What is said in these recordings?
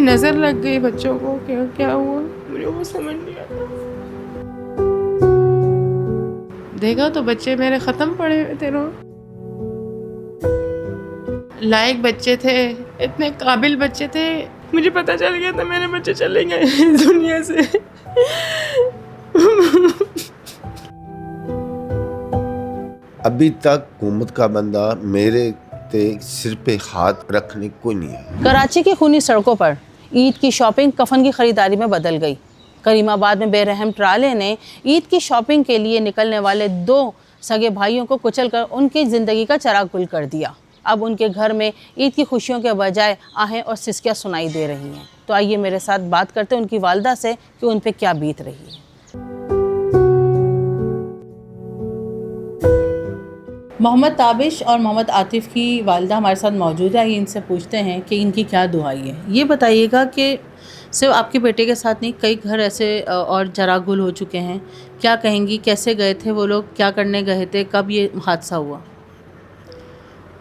नज़र लग गई बच्चों को, क्या क्या हुआ मुझे वो समझ नहीं आता। देखा तो बच्चे मेरे ख़त्म पड़े हुए थे, लायक बच्चे थे, इतने काबिल बच्चे थे। मुझे पता चल गया था मेरे बच्चे चले गए इस दुनिया से। अभी तक हुकूमत का बंदा मेरे सिर पे हाथ रखने कोई नहीं है। कराची की खूनी सड़कों पर ईद की शॉपिंग कफन की खरीदारी में बदल गई। करीमाबाद में बेरहम ट्राले ने ईद की शॉपिंग के लिए निकलने वाले 2 सगे भाइयों को कुचलकर उनकी ज़िंदगी का चिराग गुल कर दिया। अब उनके घर में ईद की खुशियों के बजाय आहें और सिसकियाँ सुनाई दे रही हैं। तो आइए मेरे साथ बात करते हैं उनकी वालदा से कि उन पे क्या बीत रही है। मोहम्मद ताबिश और मोहम्मद आतिफ़ की वालदा हमारे साथ मौजूद है। इनसे पूछते हैं कि इनकी क्या दुआई है। ये बताइएगा कि सिर्फ आपके बेटे के साथ नहीं, कई घर ऐसे और चिराग गुल हो चुके हैं। क्या कहेंगी, कैसे गए थे वो लोग, क्या करने गए थे, कब ये हादसा हुआ?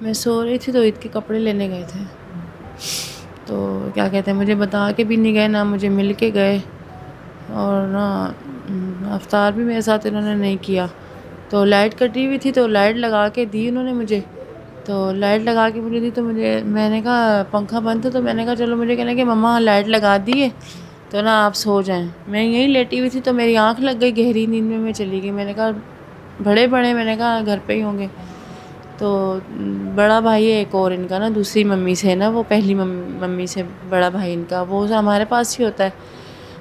मैं सो रही थी तो ईद के कपड़े लेने गए थे, तो क्या कहते हैं, मुझे बता के भी नहीं गए, ना मुझे मिल के गए, और ना अफ्तार भी मेरे साथ इन्होंने नहीं किया। तो लाइट कटी हुई थी तो लाइट लगा के दी उन्होंने मुझे, तो लाइट लगा के मुझे दी, तो मैंने कहा पंखा बंद था, तो मैंने कहा चलो, मुझे कहना कि मम्मा लाइट लगा दी है तो ना आप सो जाएं। मैं यहीं लेटी हुई थी तो मेरी आँख लग गई, गहरी नींद में मैं चली गई। मैंने कहा बड़े मैंने कहा घर पे ही होंगे। तो बड़ा भाई है एक और इनका ना, दूसरी मम्मी से ना, वो पहली मम्मी से बड़ा भाई इनका, वो हमारे पास ही होता है।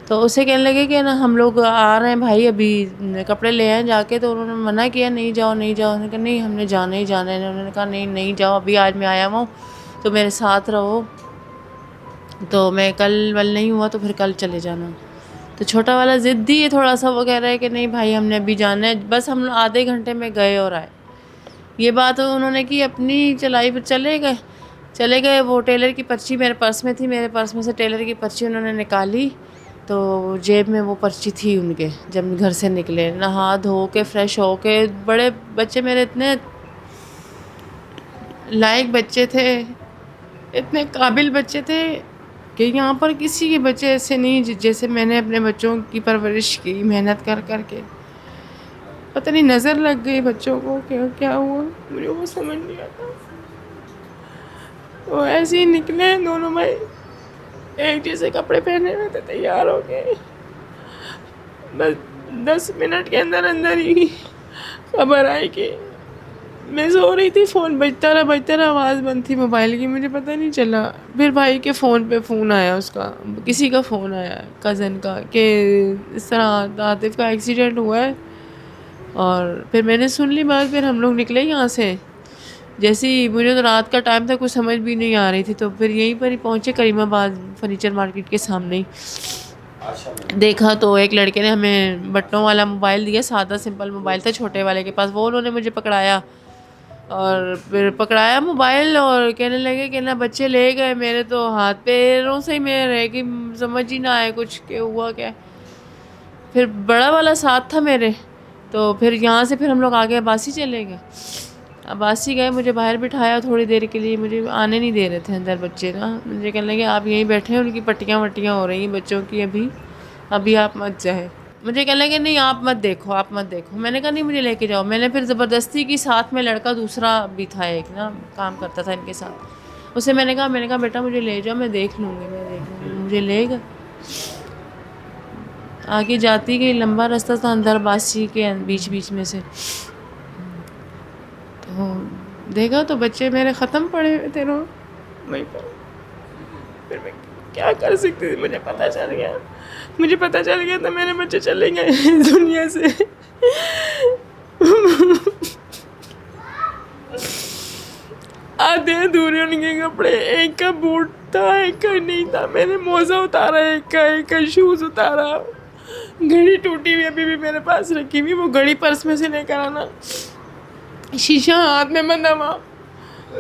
तो उसे कहने लगे कि ना हम लोग आ रहे हैं भाई, अभी कपड़े ले आए जाके। तो उन्होंने मना किया, नहीं जाओ नहीं जाओ। उन्होंने कहा नहीं, हमने जाना ही जाना है। उन्होंने कहा नहीं नहीं जाओ, अभी आज मैं आया हूँ तो मेरे साथ रहो, तो मैं कल वल नहीं हुआ तो फिर कल चले जाना। तो छोटा वाला ज़िद्दी है थोड़ा सा, वो कह रहा है कि नहीं भाई हमने अभी जाना है। बस हम आधे घंटे में गए और आए। ये बात उन्होंने की अपनी चलाई पर चले गए। वो टेलर की पर्ची मेरे पर्स में थी, मेरे पर्स में से टेलर की पर्ची उन्होंने निकाली, तो जेब में वो पर्ची थी उनके। जब घर से निकले, नहा धो के फ्रेश हो के, बड़े बच्चे मेरे इतने लायक बच्चे थे, इतने काबिल बच्चे थे कि यहाँ पर किसी के बच्चे ऐसे नहीं जैसे मैंने अपने बच्चों की परवरिश की, मेहनत कर कर के। पता नहीं नज़र लग गई बच्चों को, क्या क्या हुआ मुझे वो समझ नहीं आता। वो ऐसे ही निकले दोनों भाई, एक जैसे कपड़े पहने हुए थे, तैयार हो गए। बस 10 मिनट के अंदर ही खबर आई कि मैं सो रही थी, फ़ोन बजता रहा, आवाज़ बंद थी मोबाइल की, मुझे पता नहीं चला। फिर भाई के फ़ोन पे फ़ोन आया, उसका किसी का फ़ोन आया कज़न का, कि इस तरह आतिफ़ का एक्सीडेंट हुआ है। और फिर मैंने सुन ली बात, फिर हम लोग निकले यहाँ से। जैसे ही मुझे तो रात का टाइम था, कुछ समझ भी नहीं आ रही थी, तो फिर यहीं पर ही पहुँचे करीमाबाद फर्नीचर मार्केट के सामने ही। देखा तो एक लड़के ने हमें बटनों वाला मोबाइल दिया, सादा सिंपल मोबाइल था छोटे वाले के पास, वो उन्होंने मुझे पकड़ाया। और फिर पकड़ाया मोबाइल और कहने लगे कि ना बच्चे ले गए। मेरे तो हाथ पैरों से ही मैं रह गई, समझ ही ना आए कुछ के हुआ क्या। फिर बड़ा वाला साथ था मेरे, तो फिर यहाँ से फिर हम लोग आगे अब्बासी चले गए। अब्बासी गए, मुझे बाहर बिठाया थोड़ी देर के लिए, मुझे आने नहीं दे रहे थे अंदर बच्चे ना। मुझे कहने लगे आप यहीं बैठे हैं, उनकी पट्टियाँ वट्टियाँ हो रही हैं बच्चों की, अभी आप मत जाए। मुझे कहने लगे नहीं आप मत देखो। मैंने कहा नहीं मुझे लेके जाओ। मैंने फिर ज़बरदस्ती की, साथ में लड़का दूसरा भी था एक ना, काम करता था इनके साथ, उसे मैंने कहा बेटा मुझे ले जाओ, मैं देख लूँगी। मुझे ले गए, आगे जाती गई, लंबा रास्ता था अंदर अब्बासी के बीच में से। तो देखा तो बच्चे मेरे ख़त्म पड़े हुए थे वहीं पर। फिर मैं क्या कर सकती थी, मुझे पता चल गया था मेरे बच्चे चले गए इस दुनिया से। आधे अधूरे उनके कपड़े, एक का बूट था एक का नहीं था, मैंने मोजा उतारा एक का शूज़ उतारा। घड़ी टूटी हुई अभी भी मेरे पास रखी हुई, वो घड़ी पर्स में से लेकर आना, शीशा हाथ में बंधा हुआ,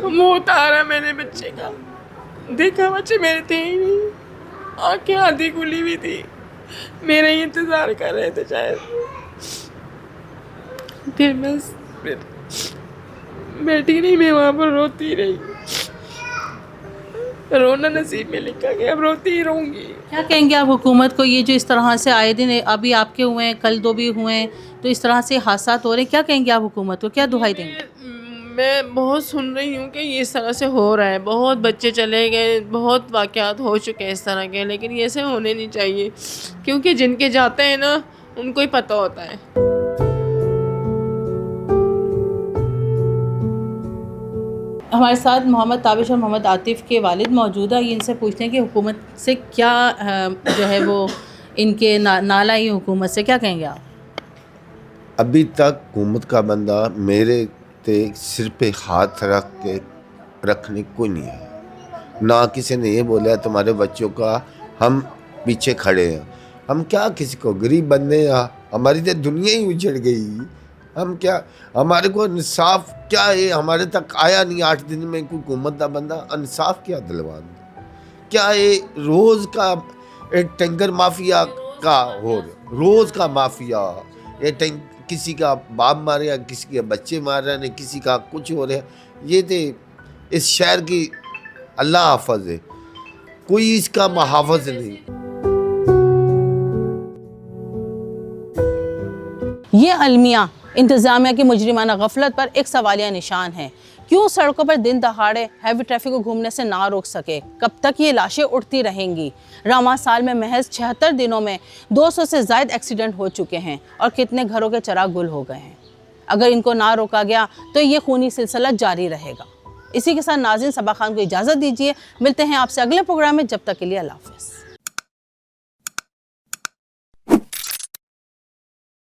मुँह उतारा मैंने बच्चे का। देखा बच्चे मेरे थे ही नहीं, आँखें आधी खुली हुई थी, मेरा ही इंतज़ार कर रहे थे शायद। फिर बैठी रही मैं वहाँ पर, रोती रही। रोना नसीब में लिखा गया, अब रोती ही रहूँगी। क्या कहेंगे आप हुकूमत को, ये जो इस तरह से आए दिन अभी आपके हुए हैं, कल 2 भी हुए हैं, तो इस तरह से हादसा हो रहे हैं, क्या कहेंगे आप हुकूमत को, क्या दुहाई देंगे? मैं बहुत सुन रही हूँ कि ये इस तरह से हो रहा है, बहुत बच्चे चले गए, बहुत वाक़यात हो चुके हैं इस तरह के, लेकिन ये ऐसे होने नहीं चाहिए, क्योंकि जिनके जाते हैं ना उनको ही पता होता है। हमारे साथ मोहम्मद ताबिश और मोहम्मद आतिफ़ के वालिद मौजूद है। ये इनसे पूछते हैं कि हुकूमत से क्या जो है वो इनके नाला ही हुकूमत से, क्या कहेंगे आप? अभी तक हुकूमत का बंदा मेरे ते सिर पे हाथ रखने कोई नहीं है। ना किसी ने ये बोला तुम्हारे बच्चों का हम पीछे खड़े हैं। हम क्या किसी को गरीब बंदे हैं, हमारी तो दुनिया ही उजड़ गई। हम क्या, हमारे को इंसाफ क्या है, हमारे तक आया नहीं 8 दिन में कोई हुकूमत का बंदा। इंसाफ क्या दिलवान क्या है? रोज़ का एक टैंकर माफिया का हो, रोज़ का माफिया, ये किसी का बाप मारे या किसी के बच्चे मार रहे हैं, किसी का कुछ हो रहा है। ये तो इस शहर की अल्लाह हाफज है, कोई इसका मुहाफ़िज़ नहीं। ये अलमिया इंतज़ामिया की मुजरिमाना गफलत पर एक सवालिया निशान है। क्यों सड़कों पर दिन दहाड़े हैवी ट्रैफिक को घूमने से ना रोक सके? कब तक ये लाशें उड़ती रहेंगी? रवां साल में महज 76 दिनों में 200 से ज़ायद एक्सीडेंट हो चुके हैं और कितने घरों के चिराग गुल हो गए हैं। अगर इनको ना रोका गया तो ये खूनी सिलसिला जारी रहेगा। इसी के साथ नाज़रीन, सबा खान को इजाज़त दीजिए। मिलते हैं आपसे अगले प्रोग्राम में, जब तक के लिए अल्लाह हाफ़िज़।